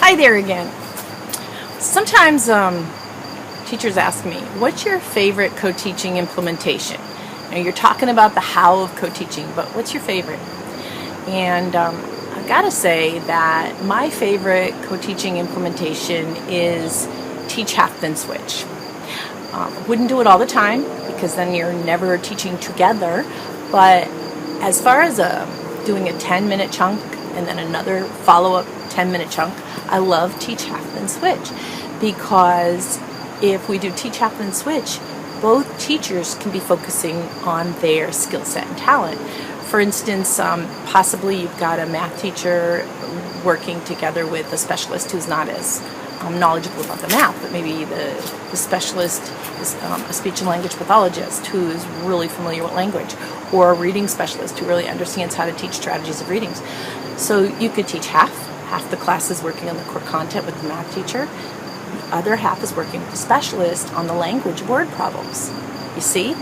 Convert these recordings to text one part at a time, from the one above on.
Hi there again. Sometimes teachers ask me, what's your favorite co-teaching implementation? Now, you're talking about the how of co-teaching, but what's your favorite? And I've got to say that my favorite co-teaching implementation is teach half then switch. Wouldn't do it all the time because then you're never teaching together, but as far as doing a 10-minute chunk and then another follow-up 10-minute chunk, I love teach half then switch, because if we do teach half then switch, both teachers can be focusing on their skill set and talent. For instance, possibly you've got a math teacher working together with a specialist who's not as knowledgeable about the math, but maybe the specialist is a speech and language pathologist who is really familiar with language, or a reading specialist who really understands how to teach strategies of readings. So you could teach half the class is working on the core content with the math teacher, the other half is working with the specialist on the language word problems. You see,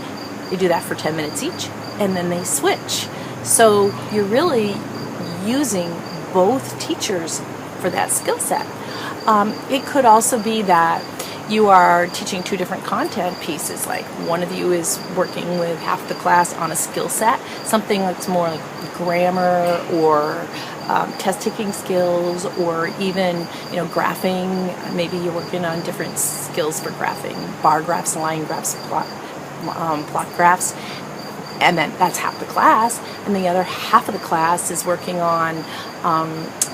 they do that for 10 minutes each, and then they switch. So you're really using both teachers for that skill set. It could also be that you are teaching two different content pieces, like one of you is working with half the class on a skill set, something that's more like grammar or test taking skills, or even graphing. Maybe you're working on different skills for graphing, bar graphs, line graphs, plot graphs, and then that's half the class. And the other half of the class is working on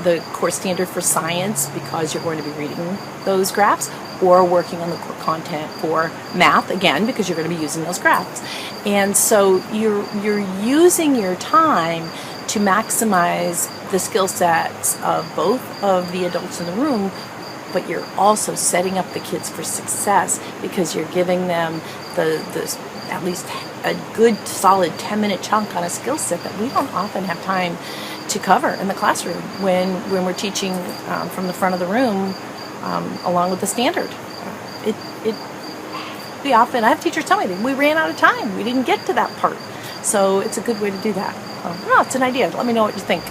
the core standard for science, because you're going to be reading those graphs, or working on the core content for math, again, because you're going to be using those graphs. And so you're using your time to maximize the skill sets of both of the adults in the room, but you're also setting up the kids for success, because you're giving them the at least a good solid 10-minute chunk on a skill set that we don't often have time to cover in the classroom when we're teaching from the front of the room along with the standard. We often, I have teachers tell me, we ran out of time, we didn't get to that part. So it's a good way to do that. It's an idea. Let me know what you think.